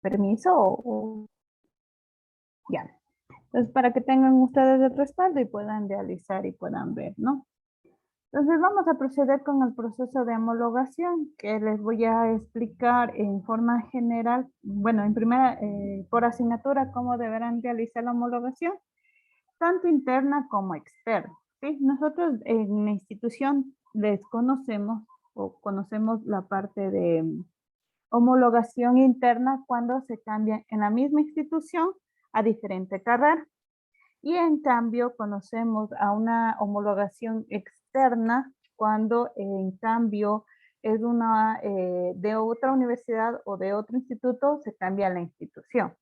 permiso ya. Entonces, para que tengan ustedes el respaldo y puedan realizar y puedan ver, ¿no? Entonces, vamos a proceder con el proceso de homologación, que les voy a explicar en forma general, bueno, en primera, por asignatura, cómo deberán realizar la homologación, tanto interna como externa, ¿sí? Nosotros en la institución les conocemos o conocemos la parte de homologación interna cuando se cambia en la misma institución a diferente carrera. Y en cambio conocemos a una homologación externa cuando en cambio es una de otra universidad o de otro instituto, se cambia la institución,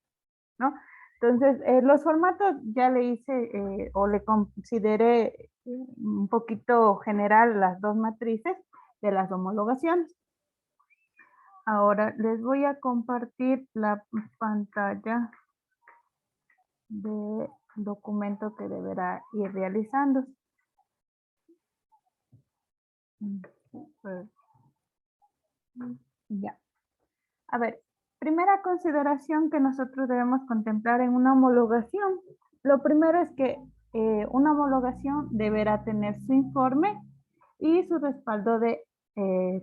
¿no? Entonces, los formatos ya le hice o le consideré un poquito general las dos matrices de las homologaciones. Ahora les voy a compartir la pantalla de documento que deberá ir realizando. Ya. A ver, primera consideración que nosotros debemos contemplar en una homologación. Lo primero es que una homologación deberá tener su informe y su respaldo de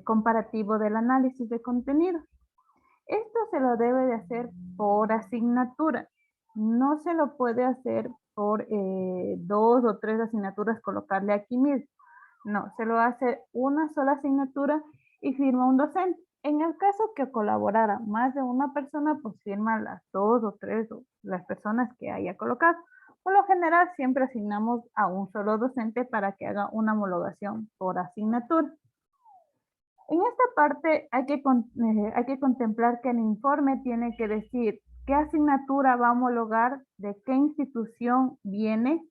comparativo del análisis de contenido. Esto se lo debe de hacer por asignatura. No se lo puede hacer por 2 o 3 asignaturas, colocarle aquí mismo. No, se lo hace una sola asignatura y firma un docente. En el caso que colaborara más de una persona, pues firma las 2 o 3 o las personas que haya colocado. Por lo general, siempre asignamos a un solo docente para que haga una homologación por asignatura. En esta parte hay que contemplar que el informe tiene que decir qué asignatura va a homologar, de qué institución viene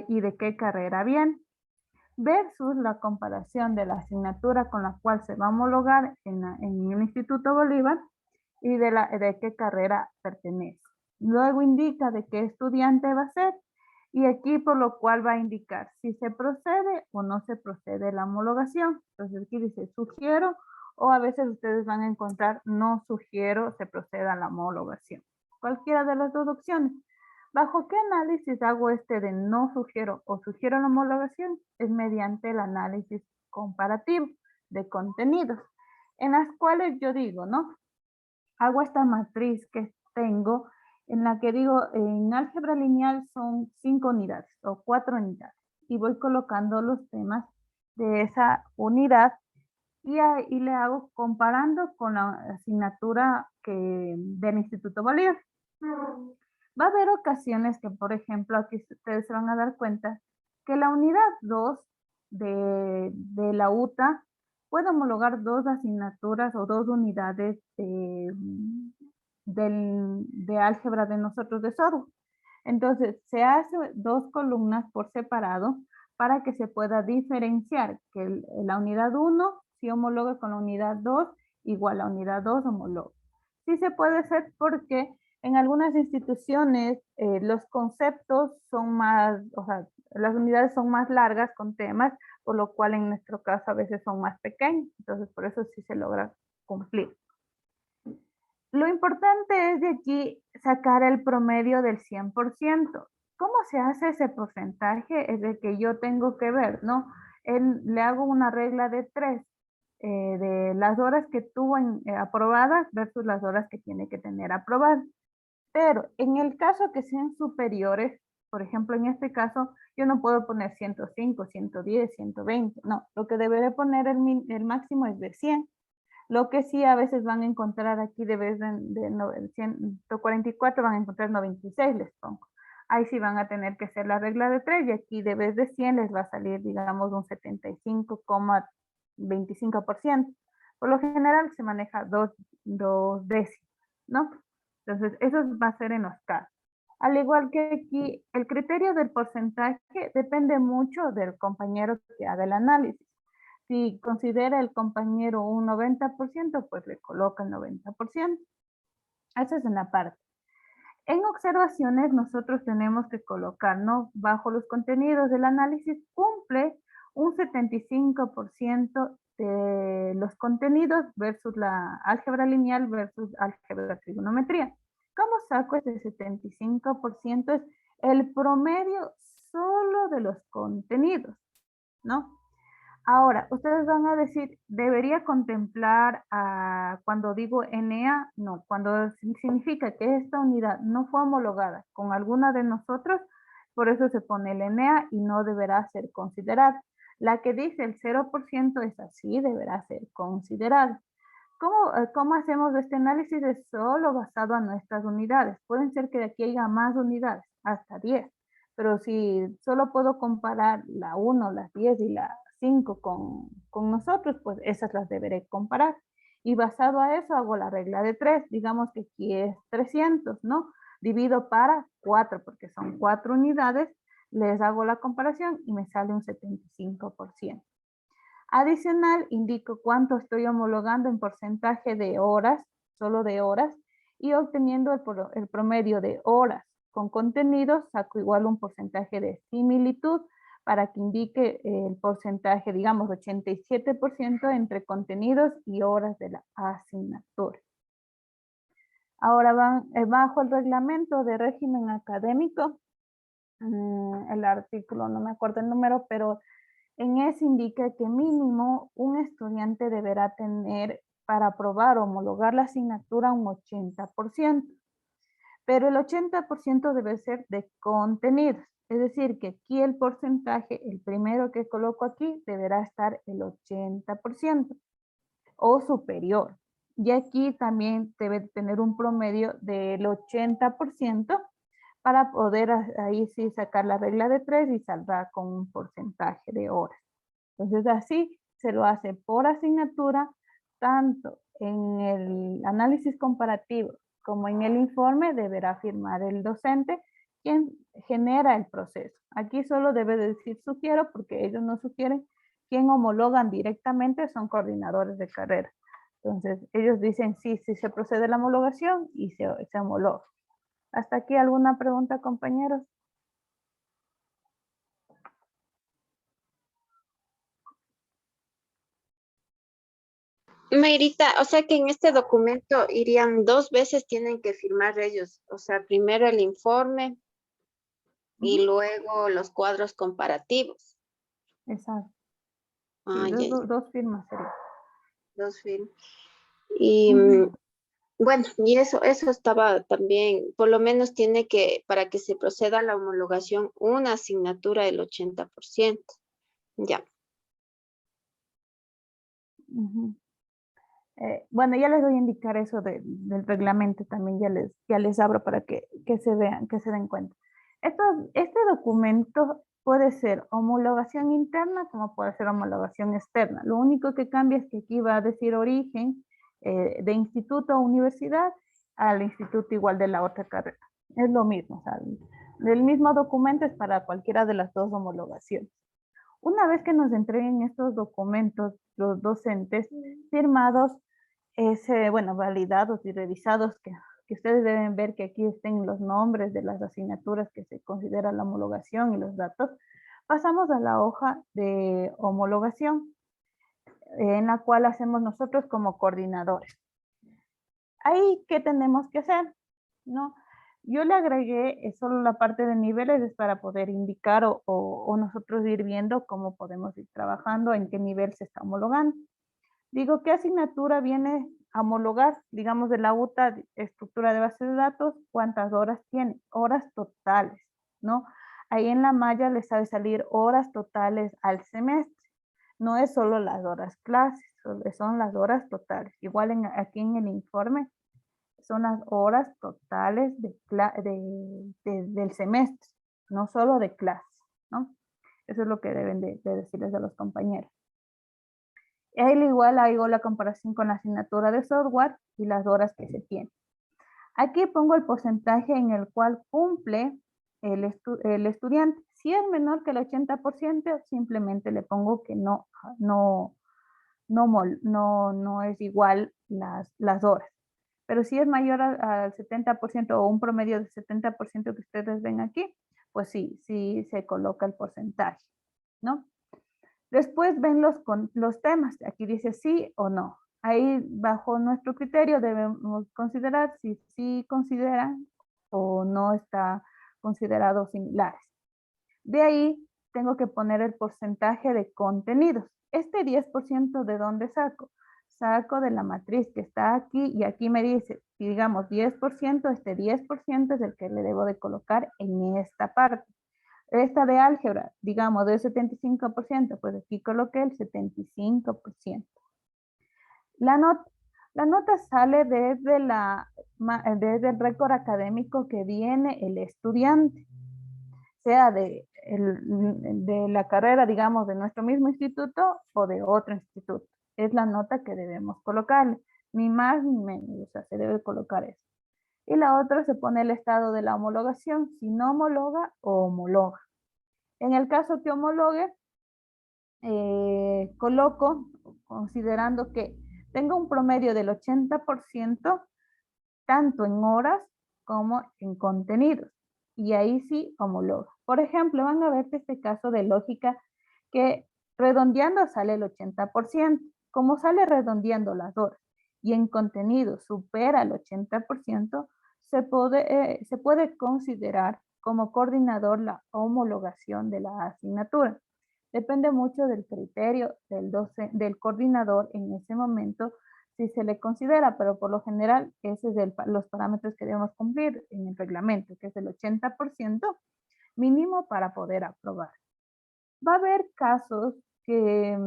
y de qué carrera viene, versus la comparación de la asignatura con la cual se va a homologar en el Instituto Bolívar y de qué carrera pertenece. Luego indica de qué estudiante va a ser y aquí por lo cual va a indicar si se procede o no se procede la homologación. Entonces aquí dice sugiero o a veces ustedes van a encontrar no sugiero, se proceda a la homologación. Cualquiera de las dos opciones. ¿Bajo qué análisis hago este de no sugiero o sugiero la homologación? Es mediante el análisis comparativo de contenidos, en las cuales yo digo, ¿no? Hago esta matriz que tengo, en la que digo, en álgebra lineal son 5 unidades o 4 unidades, y voy colocando los temas de esa unidad y ahí le hago comparando con la asignatura del Instituto Bolívar. Va a haber ocasiones que, por ejemplo, aquí ustedes se van a dar cuenta que la unidad 2 de la UTA puede homologar 2 asignaturas o 2 unidades de álgebra de nosotros de software. Entonces, se hace 2 columnas por separado para que se pueda diferenciar que la unidad 1 si homologa con la unidad 2, igual la unidad 2 homologa. Sí se puede hacer porque en algunas instituciones los conceptos son más, o sea, las unidades son más largas con temas, por lo cual en nuestro caso a veces son más pequeños. Entonces, por eso sí se logra cumplir. Lo importante es de aquí sacar el promedio del 100%. ¿Cómo se hace ese porcentaje? Es de que yo tengo que ver, ¿no? Le hago una regla de 3, de las horas que tuvo aprobadas versus las horas que tiene que tener aprobadas. Pero en el caso que sean superiores, por ejemplo, en este caso, yo no puedo poner 105, 110, 120, no. Lo que deberé poner el máximo es de 100. Lo que sí a veces van a encontrar aquí de vez de 144 van a encontrar 96 les pongo. Ahí sí van a tener que hacer la regla de 3 y aquí de vez de 100 les va a salir digamos un 75,25%. Por lo general se maneja dos décimos, ¿no? Entonces eso va a ser en los casos. Al igual que aquí, el criterio del porcentaje depende mucho del compañero que haga el análisis. Si considera el compañero un 90%, pues le coloca el 90%. Esa es una parte. En observaciones nosotros tenemos que colocar, ¿no? Bajo los contenidos del análisis cumple un 75% de los contenidos versus la álgebra lineal versus álgebra trigonometría. ¿Cómo saco ese 75%? Es el promedio solo de los contenidos, ¿no? Ahora, ustedes van a decir, ¿debería contemplar cuando digo NA? No, cuando significa que esta unidad no fue homologada con alguna de nosotros, por eso se pone el NA y no deberá ser considerada. La que dice el 0% es así, deberá ser considerada. ¿Cómo hacemos este análisis? Es solo basado en nuestras unidades. Pueden ser que de aquí haya más unidades, hasta 10. Pero si solo puedo comparar la 1, las 10 y la 5 con nosotros, pues esas las deberé comparar. Y basado a eso hago la regla de 3. Digamos que aquí es 300, ¿no? Divido para 4, porque son 4 unidades. Les hago la comparación y me sale un 75%. Adicional, indico cuánto estoy homologando en porcentaje de horas, solo de horas, y obteniendo el promedio de horas con contenidos, saco igual un porcentaje de similitud para que indique el porcentaje, digamos, 87% entre contenidos y horas de la asignatura. Ahora bajo el reglamento de régimen académico, el artículo, no me acuerdo el número, pero en ese indica que mínimo un estudiante deberá tener para aprobar o homologar la asignatura un 80%, pero el 80% debe ser de contenidos. Es decir, que aquí el porcentaje, el primero que coloco aquí, deberá estar el 80% o superior. Y aquí también debe tener un promedio del 80% para poder ahí sí sacar la regla de 3 y saldrá con un porcentaje de horas. Entonces así se lo hace por asignatura, tanto en el análisis comparativo como en el informe deberá firmar el docente quien genera el proceso. Aquí solo debe decir sugiero porque ellos no sugieren. Quien homologan directamente son coordinadores de carrera. Entonces ellos dicen sí, sí se procede la homologación y se homologa. ¿Hasta aquí alguna pregunta, compañeros? Mayrita, o sea que en este documento irían 2 veces, tienen que firmar ellos. O sea, primero el informe y luego los cuadros comparativos. Exacto. Sí, Ah, ya, ya, dos firmas sería. 2 firmas. Y bueno, y eso estaba también, por lo menos tiene que, para que se proceda a la homologación, una asignatura del 80%. Ya. Bueno, ya les voy a indicar eso del reglamento también, ya les abro para que se vean, que se den cuenta. Este documento puede ser homologación interna como puede ser homologación externa. Lo único que cambia es que aquí va a decir origen de instituto o universidad al instituto igual de la otra carrera. Es lo mismo, o sea, el mismo documento es para cualquiera de las dos homologaciones. Una vez que nos entreguen estos documentos, los docentes firmados, bueno, validados y revisados, que ustedes deben ver que aquí estén los nombres de las asignaturas que se considera la homologación y los datos, pasamos a la hoja de homologación, en la cual hacemos nosotros como coordinadores. Ahí, ¿qué tenemos que hacer? ¿No? Yo le agregué solo la parte de niveles es para poder indicar o nosotros ir viendo cómo podemos ir trabajando, en qué nivel se está homologando. Digo, ¿qué asignatura viene a homologar? Digamos, de la UTA, estructura de base de datos, ¿cuántas horas tiene? Horas totales, ¿no? Ahí en la malla les sabe salir horas totales al semestre. No es solo las horas clases, son las horas totales. Igual aquí en el informe son las horas totales del semestre, no solo de clase, ¿no? Eso es lo que deben de decirles a los compañeros. Al igual hago la comparación con la asignatura de software y las horas que se tienen. Aquí pongo el porcentaje en el cual cumple el estudiante. Si es menor que el 80%, simplemente le pongo que no es igual las horas. Pero si es mayor al 70% o un promedio del 70% que ustedes ven aquí, pues sí se coloca el porcentaje, ¿no? Después ven los temas. Aquí dice sí o no. Ahí bajo nuestro criterio debemos considerar si sí consideran o no está considerado similares. De ahí tengo que poner el porcentaje de contenidos. Este 10% ¿de dónde saco? Saco de la matriz que está aquí y aquí me dice, si digamos 10%, este 10% es el que le debo de colocar en esta parte. Esta de álgebra, digamos, del 75%, pues aquí coloqué el 75%. La nota, la nota sale desde el récord académico que viene el estudiante, sea de la carrera, digamos, de nuestro mismo instituto o de otro instituto. Es la nota que debemos colocarle, ni más ni menos, o sea, se debe colocar eso. Y la otra se pone el estado de la homologación, si no homologa o homologa. En el caso que homologue, coloco, considerando que tenga un promedio del 80%, tanto en horas como en contenidos. Y ahí sí homologa. Por ejemplo, van a ver este caso de lógica que redondeando sale el 80%. Como sale redondeando las horas y en contenido supera el 80%, se puede considerar como coordinador la homologación de la asignatura. Depende mucho del criterio del coordinador en ese momento, si se le considera, pero por lo general ese es los parámetros que debemos cumplir en el reglamento, que es el 80% mínimo para poder aprobar. Va a haber casos que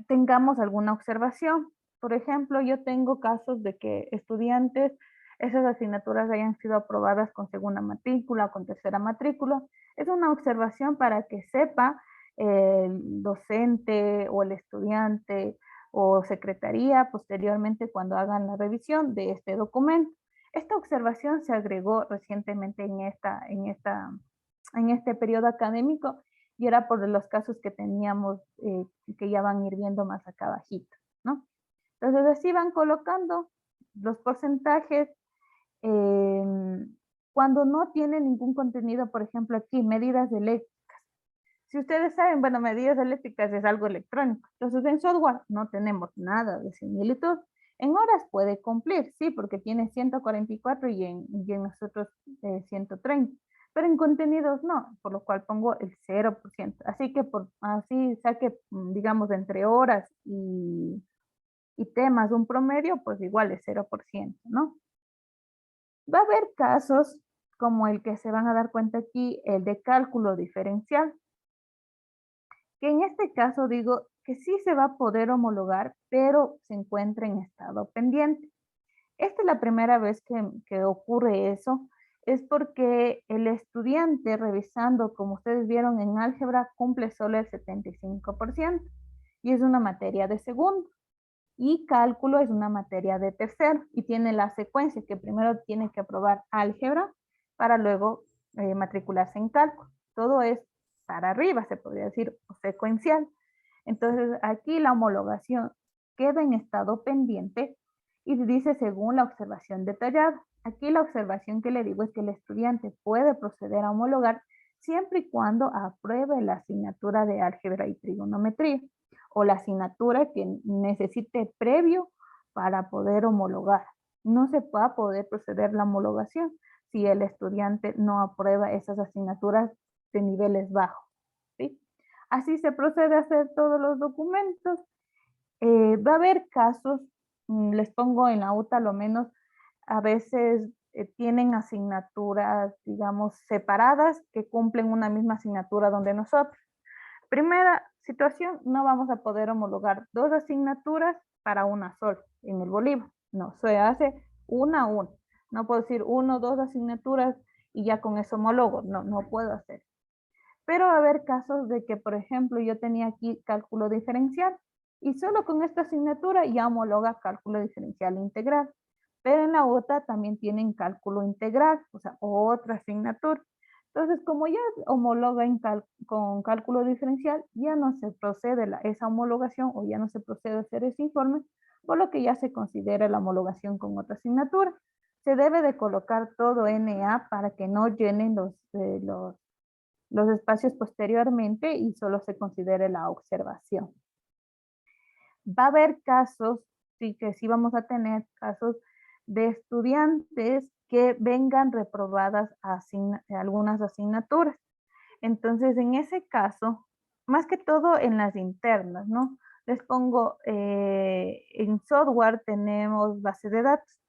tengamos alguna observación. Por ejemplo, yo tengo casos de que estudiantes, esas asignaturas hayan sido aprobadas con segunda matrícula o con tercera matrícula. Es una observación para que sepa el docente o el estudiante o secretaría posteriormente cuando hagan la revisión de este documento. Esta observación se agregó recientemente en este periodo académico y era por los casos que teníamos que ya van a ir viendo más acá abajito, ¿no? Entonces así van colocando los porcentajes. Cuando no tiene ningún contenido, por ejemplo aquí, medidas eléctricas. Si ustedes saben, bueno, medidas eléctricas es algo electrónico. Entonces en software no tenemos nada de similitud. En horas puede cumplir, sí, porque tiene 144 y en nosotros 130. Pero en contenidos no, por lo cual pongo el 0%. Así que así saque, digamos, entre horas y temas un promedio, pues igual es 0%, ¿no? Va a haber casos como el que se van a dar cuenta aquí, el de cálculo diferencial, que en este caso digo que sí se va a poder homologar, pero se encuentra en estado pendiente. Esta es la primera vez que ocurre eso, es porque el estudiante revisando, como ustedes vieron en álgebra, cumple solo el 75% y es una materia de segundo. Y cálculo es una materia de tercero y tiene la secuencia que primero tiene que aprobar álgebra para luego matricularse en cálculo. Todo es para arriba, se podría decir, secuencial. Entonces aquí la homologación queda en estado pendiente y dice según la observación detallada. Aquí la observación que le digo es que el estudiante puede proceder a homologar siempre y cuando apruebe la asignatura de álgebra y trigonometría o la asignatura que necesite previo para poder homologar. No se va a poder proceder la homologación si el estudiante no aprueba esas asignaturas de niveles bajos, ¿sí? Así se procede a hacer todos los documentos. Va a haber casos, les pongo en la UTA lo menos, a veces tienen asignaturas, digamos, separadas que cumplen una misma asignatura donde nosotros. Primera situación, no vamos a poder homologar dos asignaturas para una sola en el Bolívar. No, se hace una a una. No puedo decir uno o dos asignaturas y ya con eso homologo. No, no puedo hacer. Pero va a haber casos de que, por ejemplo, yo tenía aquí cálculo diferencial y solo con esta asignatura ya homologa cálculo diferencial integral. Pero en la otra también tienen cálculo integral, o sea, otra asignatura. Entonces, como ya homologa con cálculo diferencial, ya no se procede esa homologación o ya no se procede a hacer ese informe, por lo que ya se considera la homologación con otra asignatura. Se debe de colocar todo NA para que no llenen los espacios posteriormente y solo se considere la observación. Va a haber casos, sí que sí vamos a tener casos de estudiantes que vengan reprobadas algunas asignaturas. Entonces, en ese caso, más que todo en las internas, ¿no? Les pongo, en software tenemos base de datos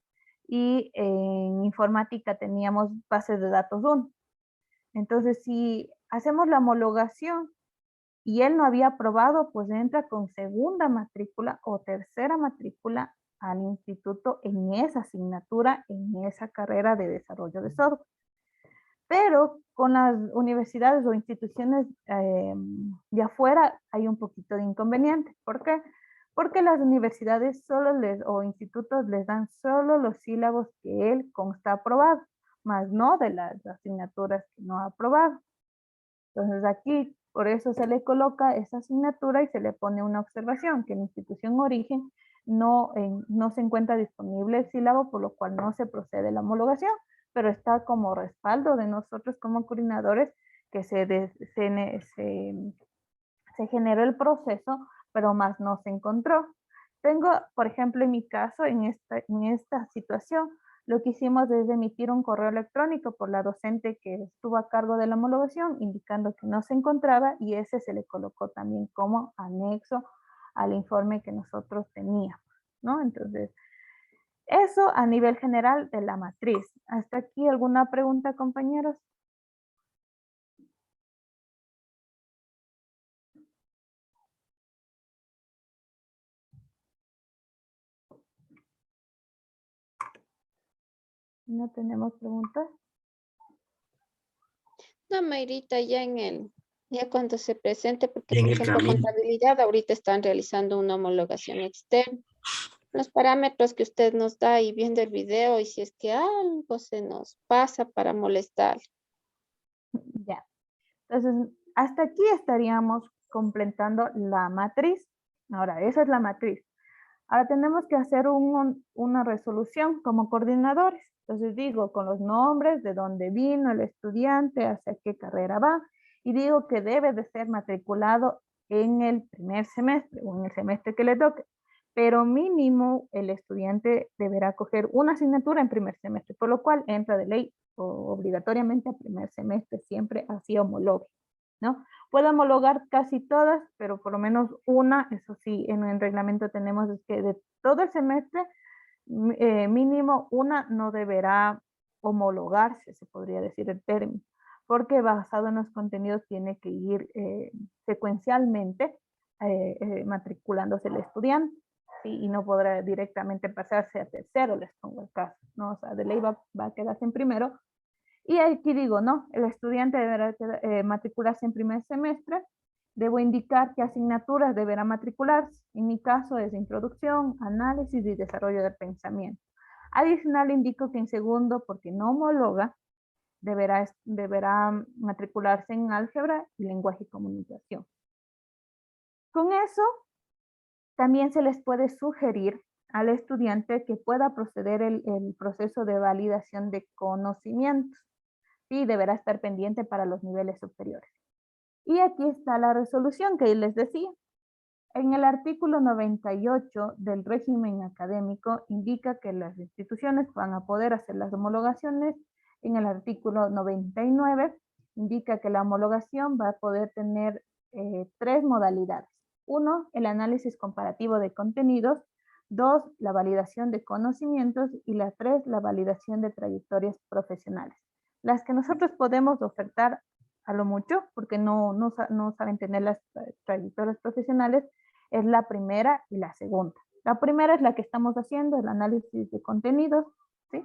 y en informática teníamos base de datos 1. Entonces, si hacemos la homologación y él no había aprobado, pues entra con segunda matrícula o tercera matrícula al instituto en esa asignatura, en esa carrera de desarrollo de software. Pero con las universidades o instituciones de afuera hay un poquito de inconveniente. ¿Por qué? Porque las universidades o institutos les dan solo los sílabos que él consta aprobado, más no de las asignaturas que no ha aprobado. Entonces aquí, por eso se le coloca esa asignatura y se le pone una observación, que en la institución origen no se encuentra disponible el sílabo, por lo cual no se procede a la homologación, pero está como respaldo de nosotros como coordinadores que se generó el proceso, pero más no se encontró. Tengo, por ejemplo, en mi caso, en esta situación, lo que hicimos es emitir un correo electrónico por la docente que estuvo a cargo de la homologación, indicando que no se encontraba, y ese se le colocó también como anexo al informe que nosotros teníamos, ¿no? Entonces, eso a nivel general de la matriz. ¿Hasta aquí alguna pregunta, compañeros? ¿No tenemos preguntas? No, Mayrita, ya cuando se presente, porque Y en por el ejemplo, camino. contabilidad ahorita están realizando una homologación externa. Los parámetros que usted nos da y viendo el video, y si es que algo se nos pasa para molestar. Ya. Entonces, hasta aquí estaríamos completando la matriz. Ahora, esa es la matriz. Ahora tenemos que hacer una resolución como coordinadores. Entonces digo con los nombres, de dónde vino el estudiante, hacia qué carrera va, y digo que debe de ser matriculado en el primer semestre o en el semestre que le toque. Pero mínimo el estudiante deberá coger una asignatura en primer semestre, por lo cual entra de ley o obligatoriamente a primer semestre, siempre así homologue, ¿no? Puedo homologar casi todas, pero por lo menos una, eso sí, en el reglamento tenemos es que de todo el semestre, mínimo una no deberá homologarse, se podría decir el término, porque basado en los contenidos tiene que ir secuencialmente matriculándose el estudiante, ¿sí? Y no podrá directamente pasarse a tercero, les pongo el caso, ¿no? O sea, de ley va a quedarse en primero. Y aquí digo, no, el estudiante deberá matricularse en primer semestre. Debo indicar qué asignaturas deberá matricularse. En mi caso es introducción, análisis y desarrollo del pensamiento. Adicional indico que en segundo, porque no homologa, deberá matricularse en álgebra y lenguaje y comunicación. Con eso, también se les puede sugerir al estudiante que pueda proceder el proceso de validación de conocimientos. Sí, deberá estar pendiente para los niveles superiores. Y aquí está la resolución que les decía. En el artículo 98 del régimen académico indica que las instituciones van a poder hacer las homologaciones. En el artículo 99 indica que la homologación va a poder tener 3 modalidades. 1, el análisis comparativo de contenidos. 2, la validación de conocimientos. Y la 3, la validación de trayectorias profesionales. Las que nosotros podemos ofertar a lo mucho, porque no saben tener las trayectorias profesionales, es la primera y la segunda. La primera es la que estamos haciendo, el análisis de contenidos, ¿sí?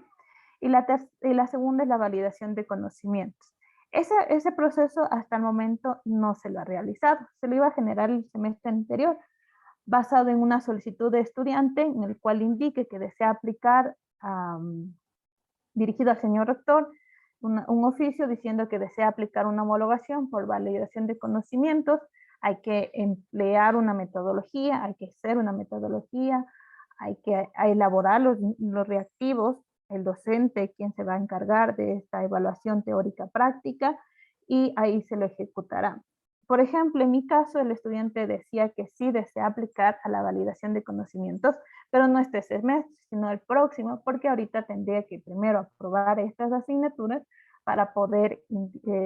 Y la segunda es la validación de conocimientos. Ese proceso hasta el momento no se lo ha realizado, se lo iba a generar el semestre anterior, basado en una solicitud de estudiante en el cual indique que desea aplicar, dirigido al señor rector, un oficio diciendo que desea aplicar una homologación por validación de conocimientos. Hay que emplear una metodología, hay que hacer una metodología, hay que elaborar los reactivos, el docente quien se va a encargar de esta evaluación teórica práctica, y ahí se lo ejecutará. Por ejemplo, en mi caso, el estudiante decía que sí desea aplicar a la validación de conocimientos, pero no este semestre, sino el próximo, porque ahorita tendría que primero aprobar estas asignaturas para poder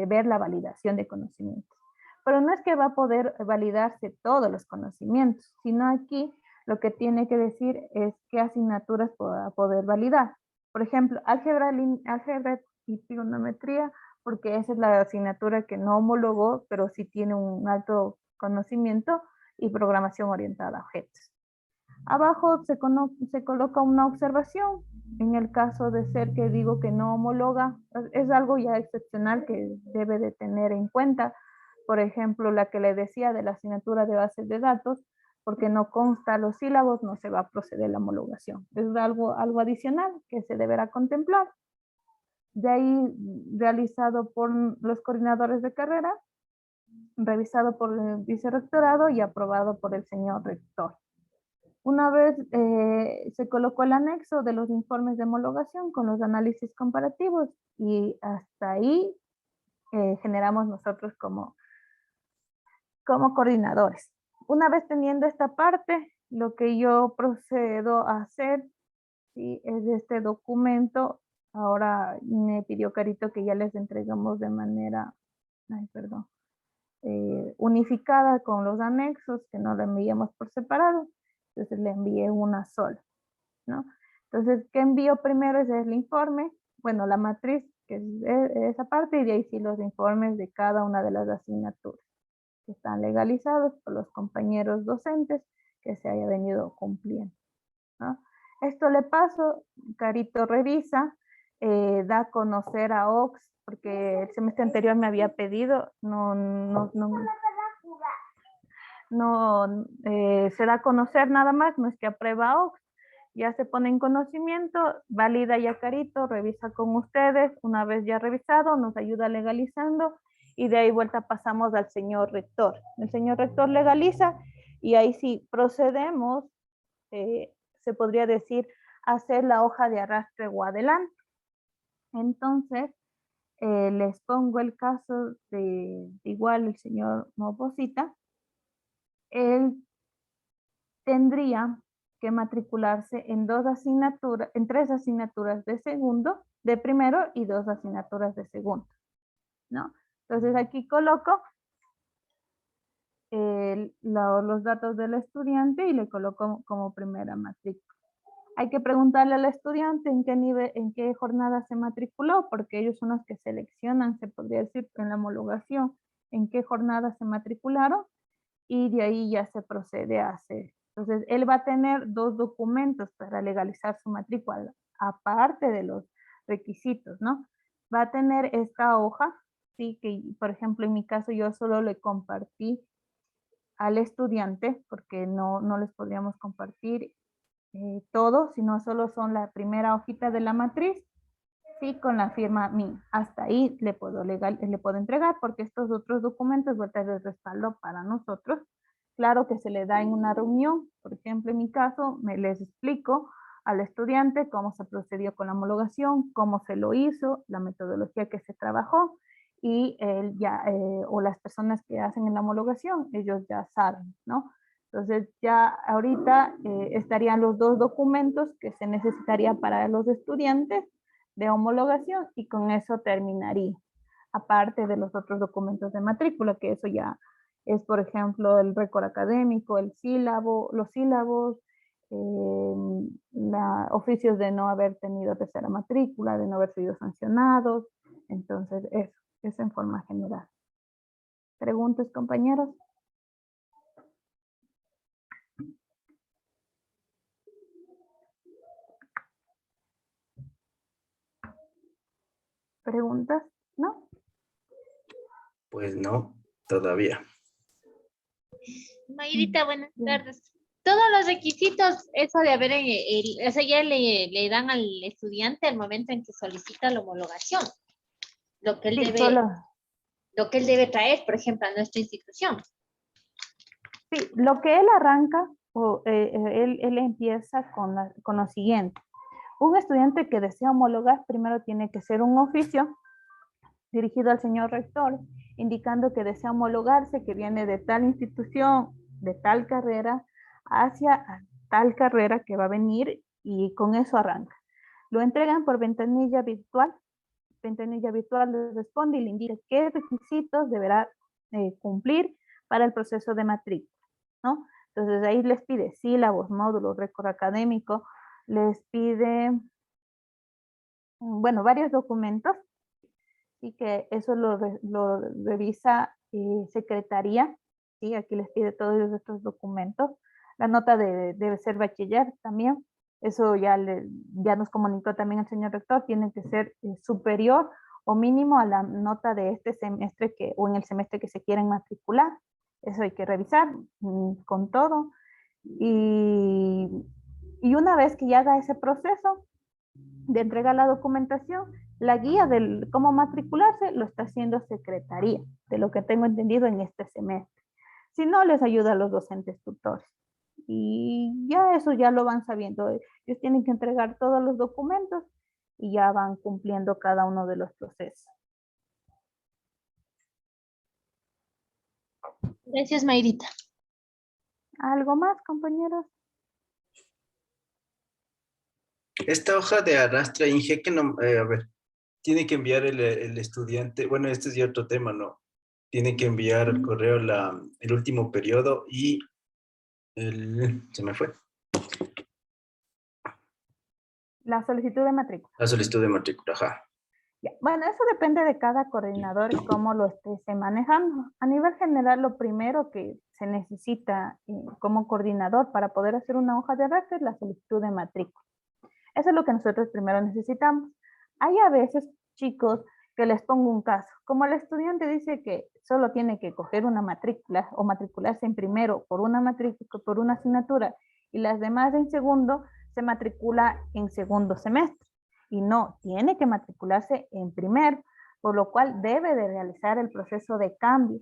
ver la validación de conocimientos. Pero no es que va a poder validarse todos los conocimientos, sino aquí lo que tiene que decir es qué asignaturas va a poder validar. Por ejemplo, álgebra y trigonometría, porque esa es la asignatura que no homologó, pero sí tiene un alto conocimiento, y programación orientada a objetos. Abajo se coloca una observación. En el caso de ser que digo que no homologa, es algo ya excepcional que debe de tener en cuenta. Por ejemplo, la que le decía de la asignatura de bases de datos, porque no consta los sílabos, no se va a proceder la homologación. Es algo adicional que se deberá contemplar. De ahí, realizado por los coordinadores de carrera, revisado por el vicerrectorado y aprobado por el señor rector. Una vez se colocó el anexo de los informes de homologación con los análisis comparativos, y hasta ahí generamos nosotros como coordinadores. Una vez teniendo esta parte, lo que yo procedo a hacer, ¿sí?, es este documento. Ahora me pidió Carito que ya les entregamos de manera, unificada con los anexos, que no lo enviamos por separado. Entonces le envié una sola, ¿no? Entonces, ¿qué envío primero? Ese es el informe, bueno, la matriz, que es esa parte, y de ahí sí los informes de cada una de las asignaturas que están legalizados por los compañeros docentes que se haya venido cumpliendo, ¿no? Esto le paso, Carito revisa, da a conocer a OX, porque el semestre anterior me había pedido, se da a conocer nada más, no es que aprueba OX, ya se pone en conocimiento, valida ya Carito, revisa con ustedes, una vez ya revisado, nos ayuda legalizando, y de ahí vuelta pasamos al señor rector. El señor rector legaliza, y ahí sí procedemos, se podría decir, a hacer la hoja de arrastre o adelante. Entonces, les pongo el caso de igual el señor Moposita. Él tendría que matricularse en tres asignaturas de segundo, de primero, y 2 asignaturas de segundo, ¿no? Entonces aquí coloco los datos del estudiante y le coloco como primera matrícula. Hay que preguntarle al estudiante en qué nivel, en qué jornada se matriculó, porque ellos son los que seleccionan, se podría decir, en la homologación, en qué jornada se matricularon, y de ahí ya se procede a hacer. Entonces, él va a tener 2 documentos para legalizar su matrícula, aparte de los requisitos, ¿no? Va a tener esta hoja, sí, que por ejemplo en mi caso yo solo le compartí al estudiante, porque no les podríamos compartir todo, sino solo son la primera hojita de la matriz, sí, con la firma mía. Hasta ahí le puedo entregar, porque estos otros documentos vueltas de respaldo para nosotros. Claro que se le da en una reunión. Por ejemplo, en mi caso, les explico al estudiante cómo se procedió con la homologación, cómo se lo hizo, la metodología que se trabajó, y él ya, o las personas que hacen en la homologación, ellos ya saben, ¿no? Entonces ya ahorita estarían los 2 documentos que se necesitaría para los estudiantes de homologación, y con eso terminaría. Aparte de los otros documentos de matrícula, que eso ya es, por ejemplo, el récord académico, los sílabos, oficios de no haber tenido tercera matrícula, de no haber sido sancionados. Entonces, eso en forma general. ¿Preguntas, compañeros? ¿Preguntas? ¿No? Pues no, todavía. Mayrita, buenas tardes. Todos los requisitos, eso de haber, o sea, ya le dan al estudiante al momento en que solicita la homologación. Lo que él debe traer, por ejemplo, a nuestra institución. Sí, lo que él arranca, él empieza con lo siguiente. Un estudiante que desea homologar primero tiene que hacer un oficio dirigido al señor rector, indicando que desea homologarse, que viene de tal institución, de tal carrera, hacia tal carrera que va a venir y con eso arranca. Lo entregan por ventanilla virtual les responde y le indica qué requisitos deberá cumplir para el proceso de matrícula, ¿no? Entonces ahí les pide sílabos, módulos, récord académico, les pide, bueno, varios documentos, y que eso lo revisa secretaría, ¿sí? Aquí les pide todos estos documentos. La nota debe ser bachiller también. Eso ya nos comunicó también el señor rector, tiene que ser superior o mínimo a la nota de este semestre o en el semestre que se quieren matricular. Eso hay que revisar con todo. Y una vez que ya haga ese proceso de entregar la documentación, la guía del cómo matricularse lo está haciendo secretaría, de lo que tengo entendido en este semestre. Si no, les ayuda a los docentes tutores. Y ya eso ya lo van sabiendo. Ellos tienen que entregar todos los documentos y ya van cumpliendo cada uno de los procesos. Gracias, Mayrita. ¿Algo más, compañeros? Esta hoja de arrastre, Inge, que no, a ver, tiene que enviar el estudiante, bueno, este es ya otro tema, ¿no? Tiene que enviar el correo el último periodo y se me fue. La solicitud de matrícula. La solicitud de matrícula, ajá. Ya. Bueno, eso depende de cada coordinador y cómo lo esté manejando. A nivel general, lo primero que se necesita como coordinador para poder hacer una hoja de arrastre es la solicitud de matrícula. Eso es lo que nosotros primero necesitamos. Hay a veces, chicos, que les pongo un caso. Como el estudiante dice que solo tiene que coger una matrícula o matricularse en primero por una matrícula, por una asignatura, y las demás en segundo, se matricula en segundo semestre. Y no, tiene que matricularse en primero, por lo cual debe de realizar el proceso de cambio.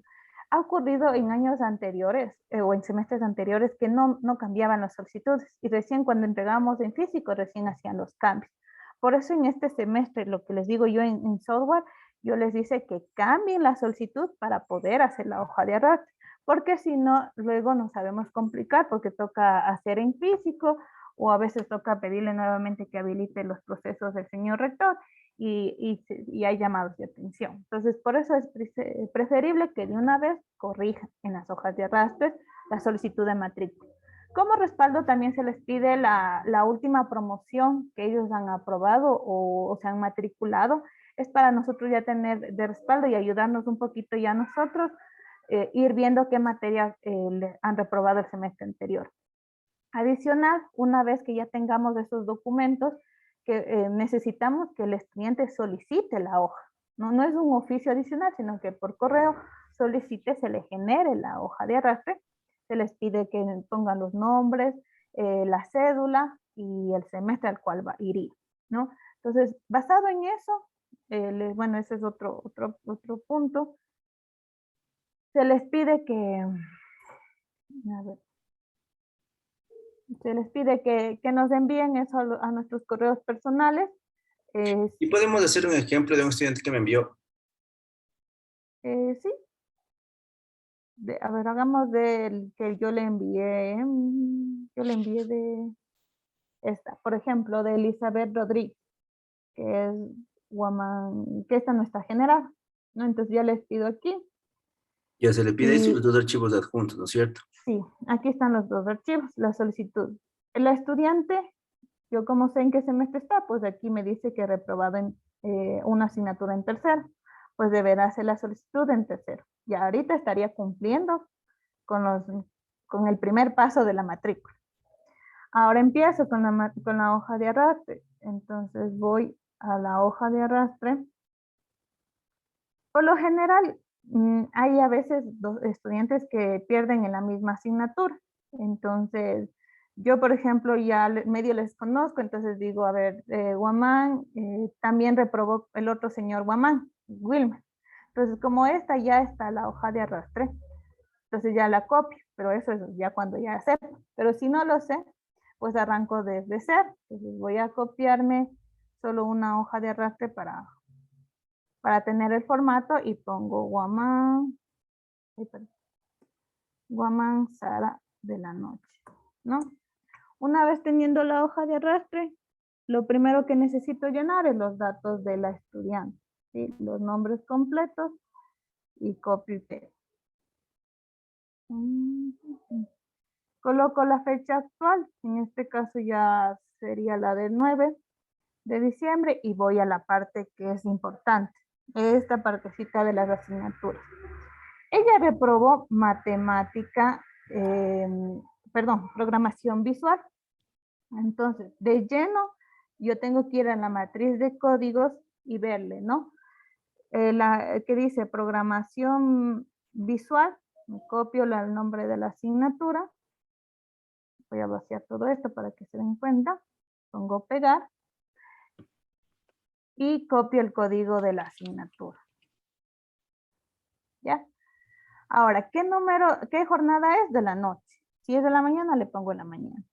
Ha ocurrido en años anteriores o en semestres anteriores que no cambiaban las solicitudes y recién cuando entregamos en físico, recién hacían los cambios. Por eso en este semestre, lo que les digo yo en software, yo les dice que cambien la solicitud para poder hacer la hoja de arrastre, porque si no, luego nos sabemos complicar porque toca hacer en físico o a veces toca pedirle nuevamente que habilite los procesos del señor rector y hay llamados de atención. Entonces, por eso es preferible que de una vez corrijan en las hojas de arrastre la solicitud de matrícula. Como respaldo también se les pide la última promoción que ellos han aprobado o se han matriculado. Es para nosotros ya tener de respaldo y ayudarnos un poquito ya nosotros ir viendo qué materias han reprobado el semestre anterior. Adicional, una vez que ya tengamos esos documentos, que necesitamos que el estudiante solicite la hoja. No es un oficio adicional, sino que por correo solicite, se le genere la hoja de arrastre, se les pide que pongan los nombres, la cédula y el semestre al cual iría, ¿no? Entonces, basado en eso, bueno, ese es otro punto, se les pide que, a ver, se les pide que nos envíen eso a nuestros correos personales. Y podemos hacer un ejemplo de un estudiante que me envió. Sí. A ver, hagamos del que yo le envié. Yo le envié de esta, por ejemplo, de Elizabeth Rodríguez, que es Guamán, que esta no está generada, ¿no? Entonces ya les pido aquí. Ya se le pide eso y los dos archivos adjuntos, ¿no es cierto? Sí, aquí están los dos archivos, la solicitud. El estudiante, yo como sé en qué semestre está, pues aquí me dice que he reprobado en una asignatura en tercero, pues deberá hacer la solicitud en tercero. Ya ahorita estaría cumpliendo con el primer paso de la matrícula. Ahora empiezo con la hoja de arrastre. Entonces voy a la hoja de arrastre. Por lo general, hay a veces dos estudiantes que pierden en la misma asignatura. Entonces, yo, por ejemplo, ya medio les conozco, entonces digo, a ver, Guamán, también reprobó el otro señor Guamán, Wilmer. Entonces, como esta ya está la hoja de arrastre, entonces ya la copio, pero eso es ya cuando ya sepa. Pero si no lo sé, pues arranco desde cero. Entonces voy a copiarme solo una hoja de arrastre para para tener el formato y pongo Guamán Sara de la noche, ¿no? Una vez teniendo la hoja de arrastre, lo primero que necesito llenar es los datos de la estudiante, ¿sí? Los nombres completos y copio y pego. Coloco la fecha actual, en este caso ya sería la del 9 de diciembre y voy a la parte que es importante, esta partecita de las asignaturas. Ella reprobó programación visual. Entonces, de lleno, yo tengo que ir a la matriz de códigos y verle, ¿no? Que dice programación visual, me copio el nombre de la asignatura. Voy a vaciar todo esto para que se den cuenta. Pongo pegar. Y copio el código de la asignatura. ¿Ya? Ahora, ¿qué jornada es? De la noche. Si es de la mañana, le pongo en la mañana.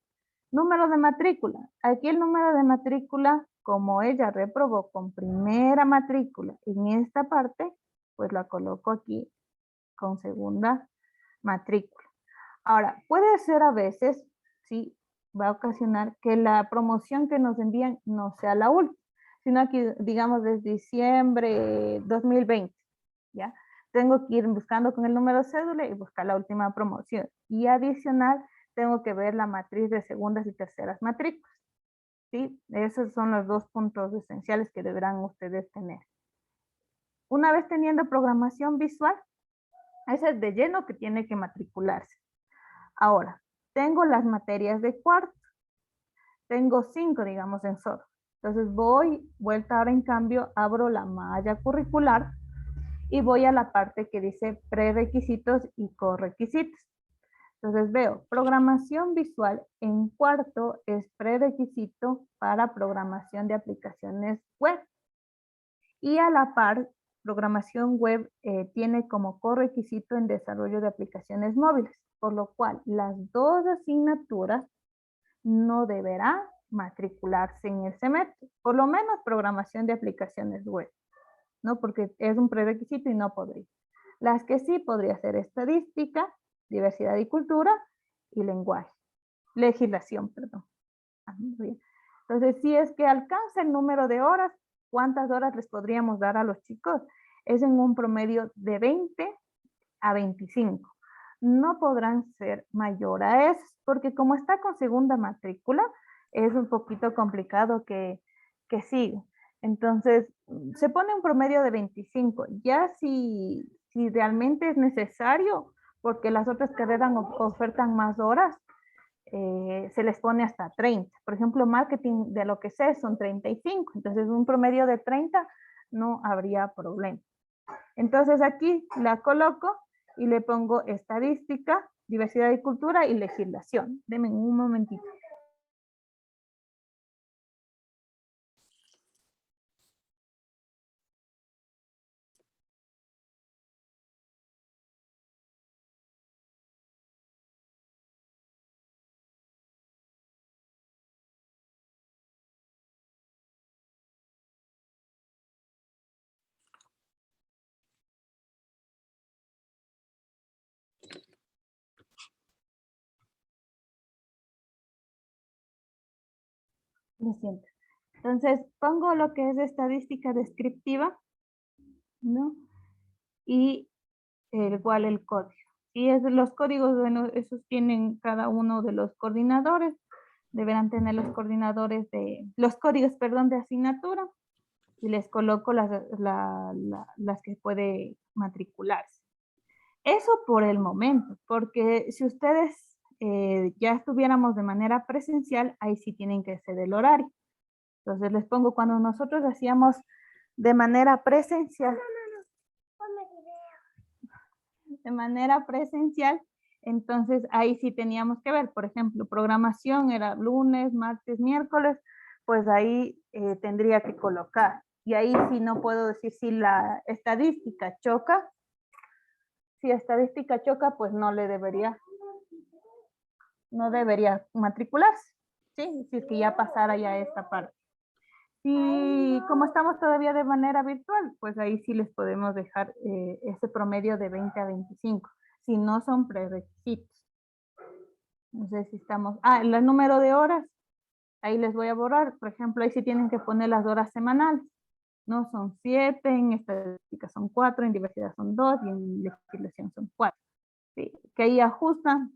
Número de matrícula. Aquí el número de matrícula, como ella reprobó con primera matrícula en esta parte, pues la coloco aquí con segunda matrícula. Ahora, puede ser a veces, sí, va a ocasionar que la promoción que nos envían no sea la última, sino que, digamos, desde diciembre 2020, ¿ya? Tengo que ir buscando con el número de cédula y buscar la última promoción. Y adicional, tengo que ver la matriz de segundas y terceras matrículas, ¿sí? Esos son los dos puntos esenciales que deberán ustedes tener. Una vez teniendo programación visual, ese es de lleno que tiene que matricularse. Ahora, tengo las materias de cuarto. Tengo 5, digamos, en solo. Entonces vuelta ahora en cambio, abro la malla curricular y voy a la parte que dice prerequisitos y correquisitos. Entonces veo, programación visual en cuarto es prerequisito para programación de aplicaciones web. Y a la par, programación web tiene como correquisito en desarrollo de aplicaciones móviles, por lo cual las dos asignaturas no deberán matricularse en el semestre, por lo menos programación de aplicaciones web, ¿no? Porque es un prerequisito y no podría. Las que sí podría ser estadística, diversidad y cultura y legislación, perdón. Entonces, si es que alcanza el número de horas, ¿cuántas horas les podríamos dar a los chicos? Es en un promedio de 20 a 25. No podrán ser mayor a eso, porque como está con segunda matrícula, es un poquito complicado que siga. Entonces, se pone un promedio de 25. Ya si realmente es necesario, porque las otras carreras ofertan más horas, se les pone hasta 30. Por ejemplo, marketing, de lo que sé, son 35. Entonces, un promedio de 30 no habría problema. Entonces, aquí la coloco y le pongo estadística, diversidad y cultura y legislación. Denme un momentito. Lo siento. Entonces, pongo lo que es estadística descriptiva, ¿no? Y igual el código. Y los códigos, bueno, esos tienen cada uno de los coordinadores. Deberán tener los códigos, de asignatura. Y les coloco las que puede matricularse. Eso por el momento, porque si ustedes ya estuviéramos de manera presencial, ahí sí tienen que ser el horario. Entonces les pongo, cuando nosotros hacíamos de manera presencial, entonces ahí sí teníamos que ver, por ejemplo, programación era lunes, martes, miércoles, pues ahí tendría que colocar. Y ahí sí no puedo decir si la estadística choca. Si estadística choca, pues no debería matricularse, ¿sí? Si es que ya pasara ya esta parte. Y como estamos todavía de manera virtual, pues ahí sí les podemos dejar ese promedio de 20 a 25. Si no son prerequisitos. No sé si estamos... el número de horas, ahí les voy a borrar. Por ejemplo, ahí sí tienen que poner las horas semanales. No son 7, en estadística son 4, en diversidad son 2 y en legislación son 4. ¿Sí? Que ahí ajustan,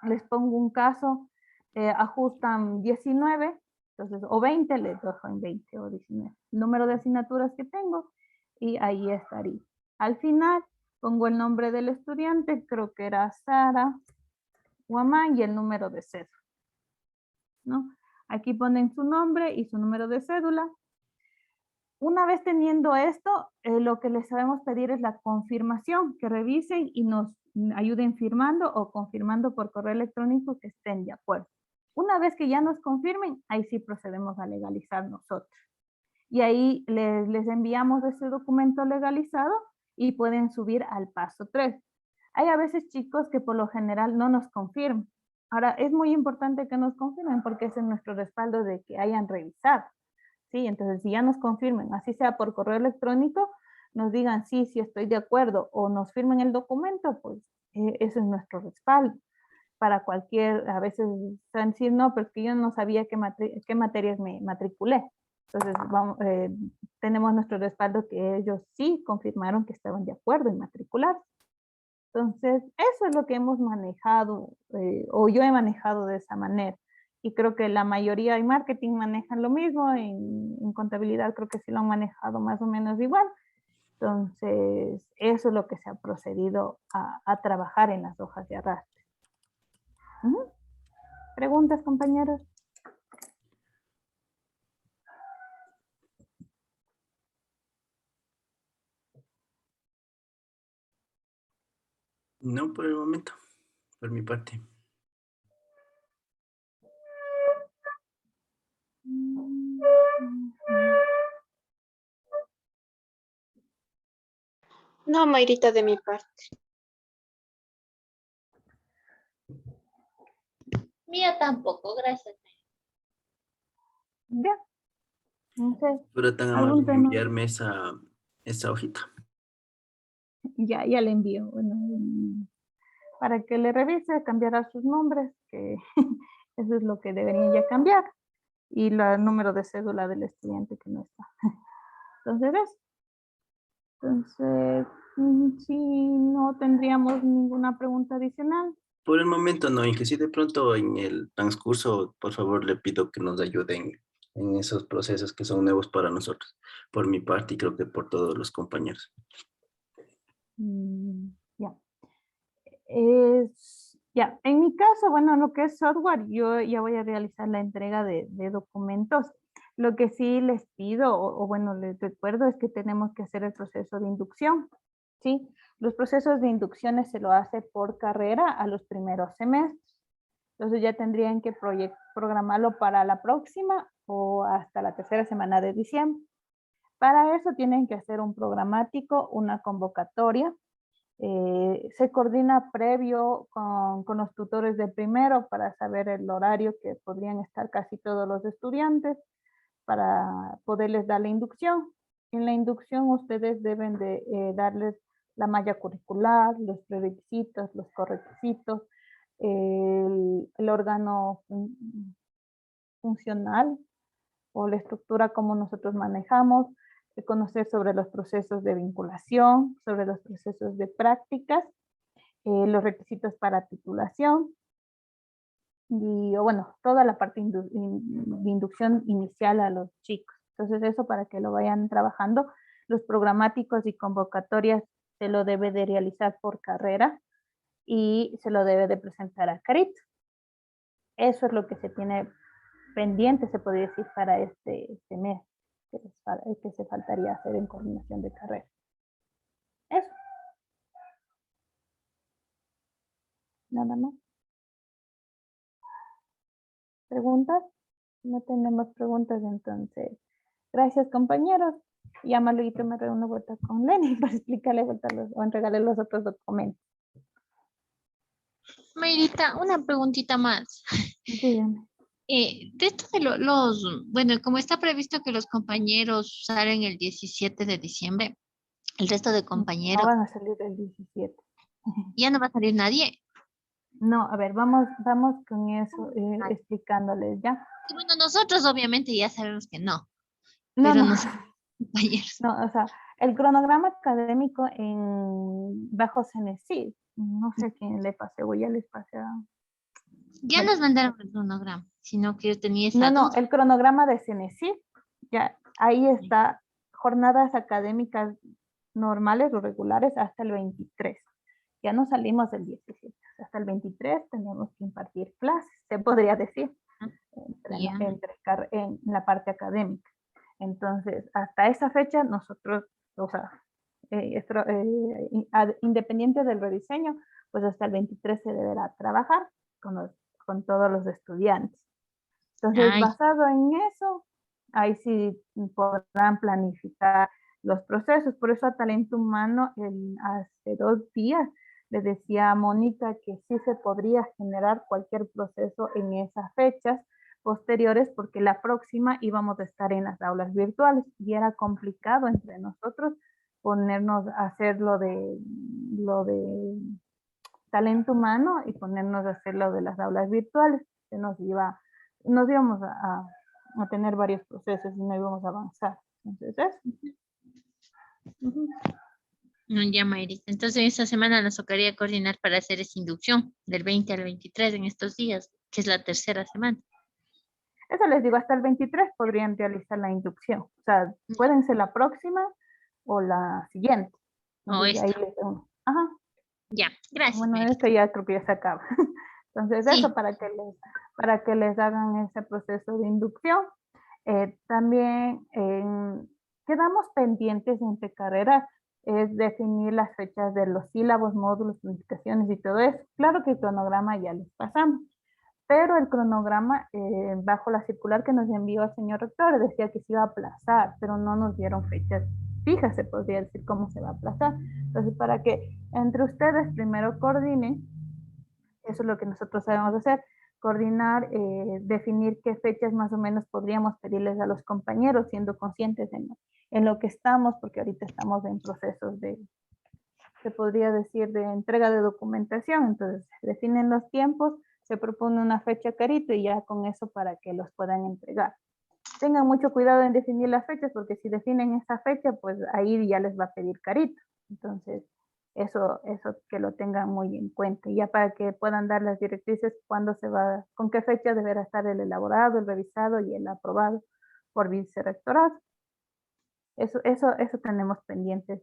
les pongo un caso, ajustan 19, entonces, o 20, les dejo en 20 o 19. El número de asignaturas que tengo y ahí estaría. Al final pongo el nombre del estudiante, creo que era Sara Guamán y el número de cédula, ¿no? Aquí ponen su nombre y su número de cédula. Una vez teniendo esto, lo que les sabemos pedir es la confirmación, que revisen y nos ayuden firmando o confirmando por correo electrónico que estén de acuerdo. Una vez que ya nos confirmen, ahí sí procedemos a legalizar nosotros. Y ahí les enviamos ese documento legalizado y pueden subir al paso 3. Hay a veces chicos que por lo general no nos confirman. Ahora, es muy importante que nos confirmen porque ese es nuestro respaldo de que hayan revisado. Sí, entonces si ya nos confirmen, así sea por correo electrónico, nos digan sí, sí estoy de acuerdo o nos firmen el documento, pues ese es nuestro respaldo. Para cualquier, a veces van a decir, no, pero es que yo no sabía qué materias me matriculé. Entonces tenemos nuestro respaldo que ellos sí confirmaron que estaban de acuerdo en matricular. Entonces, eso es lo que hemos manejado, o yo he manejado de esa manera. Y creo que la mayoría en marketing manejan lo mismo, en contabilidad creo que sí lo han manejado más o menos igual. Entonces, eso es lo que se ha procedido a trabajar en las hojas de arrastre. ¿Preguntas, compañeros? No por el momento, por mi parte. No, Mayrita, de mi parte. Mía tampoco, gracias. Ya. Entonces, Pero tan amable ¿algún de tema? enviarme esa hojita. Ya le envío. Bueno, para que le revise, cambiará sus nombres, que eso es lo que deberían ya cambiar. Y el número de cédula del estudiante que no está. Entonces, eso. Entonces, si no tendríamos ninguna pregunta adicional. Por el momento no, y que si de pronto en el transcurso, por favor, le pido que nos ayuden en esos procesos que son nuevos para nosotros, por mi parte y creo que por todos los compañeros. Ya. Ya, en mi caso, bueno, lo que es software, yo ya voy a realizar la entrega de documentos. Lo que sí les pido, o bueno, les recuerdo, es que tenemos que hacer el proceso de inducción, ¿sí? Los procesos de inducciones se lo hace por carrera a los primeros semestres. Entonces ya tendrían que programarlo para la próxima o hasta la tercera semana de diciembre. Para eso tienen que hacer un programático, una convocatoria. Se coordina previo con los tutores de primero para saber el horario que podrían estar casi todos los estudiantes para poderles dar la inducción. En la inducción ustedes deben de darles la malla curricular, los prerequisitos, los correquisitos, el órgano funcional o la estructura como nosotros manejamos, conocer sobre los procesos de vinculación, sobre los procesos de prácticas, los requisitos para titulación y bueno, toda la parte de inducción inicial a los chicos. Entonces eso para que lo vayan trabajando. Los programáticos y convocatorias se lo debe de realizar por carrera y se lo debe de presentar a CARIT. Eso es lo que se tiene pendiente, se podría decir, para este mes que se faltaría hacer en coordinación de carrera. Eso. Nada más. ¿Preguntas? No tenemos preguntas, entonces. Gracias, compañeros. Ya más luego me reúno vuelta con Lenny para explicarle o entregarle los otros documentos. Mayrita, una preguntita más. Dígame. De esto de bueno, como está previsto que los compañeros salen el 17 de diciembre, el resto de No compañeros, van a salir el 17. ya no va a salir nadie. No, a ver, vamos con eso, explicándoles ya. Y bueno, nosotros obviamente ya sabemos que no, No, pero no, no son compañeros. no, o sea, el cronograma académico bajo Cenecit, no sé quién le pasé, o ya les pasé a... Ya Bueno, nos mandaron el cronograma, sino que yo tenía esa no, duda. el cronograma de Cenecit, ya, ahí está, jornadas académicas normales o regulares hasta el 23. Ya no salimos del 17, hasta el 23 tenemos que impartir clases, se podría decir, Ya. en la parte académica. Entonces, hasta esa fecha nosotros, o sea, independiente del rediseño, pues hasta el 23 se deberá trabajar con todos los estudiantes. Entonces, Ay, basado en eso, ahí sí podrán planificar los procesos. Por eso a Talento Humano, hace 2 días, le decía a Mónica que sí se podría generar cualquier proceso en esas fechas posteriores, porque la próxima íbamos a estar en las aulas virtuales y era complicado entre nosotros ponernos a hacer lo de talento humano y ponernos a hacer lo de las aulas virtuales, que nos íbamos a tener varios procesos y no íbamos a avanzar. Entonces, eso. Ujú. no, ya, Mayrita. Entonces, esta semana nos tocaría coordinar para hacer esa inducción del 20 al 23 en estos días, que es la tercera semana. Eso les digo, hasta el 23 podrían realizar la inducción. O sea, pueden ser la próxima o la siguiente. O Entonces, ahí esta. les uno. Ajá. Ya, gracias, Bueno, Mayrita. esto ya creo que ya se acaba. Entonces, eso Sí, para que les hagan ese proceso de inducción. También quedamos pendientes entre carreras, es definir las fechas de los sílabos, módulos, planificaciones y todo eso. Claro que el cronograma ya les pasamos, pero el cronograma, bajo la circular que nos envió el señor rector, decía que se iba a aplazar, pero no nos dieron fechas fijas, se podría decir cómo se va a aplazar. Entonces, para que entre ustedes primero coordinen, eso es lo que nosotros sabemos hacer, coordinar, definir qué fechas más o menos podríamos pedirles a los compañeros, siendo conscientes en lo que estamos, porque ahorita estamos en procesos se podría decir, de entrega de documentación. Entonces, definen los tiempos, se propone una fecha carito y ya con eso para que los puedan entregar. Tengan mucho cuidado en definir las fechas, porque si definen esa fecha, pues ahí ya les va a pedir carito. Entonces, eso que lo tengan muy en cuenta, ya para que puedan dar las directrices con qué fecha deberá estar el elaborado, el revisado y el aprobado por vicerrectorado. Eso tenemos pendientes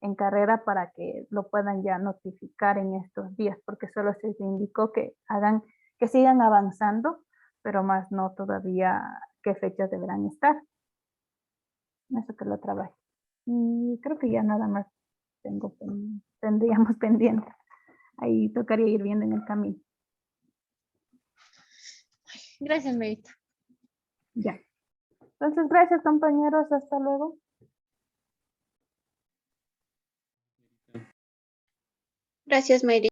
en carrera para que lo puedan ya notificar en estos días, porque solo se indicó que sigan avanzando, pero más no todavía qué fechas deberán estar. Eso que lo trabaje. Y creo que ya nada más tendríamos pendiente. Ahí tocaría ir viendo en el camino. gracias, Mayrita. Ya. Entonces, gracias compañeros. Hasta luego. Gracias, Mayri.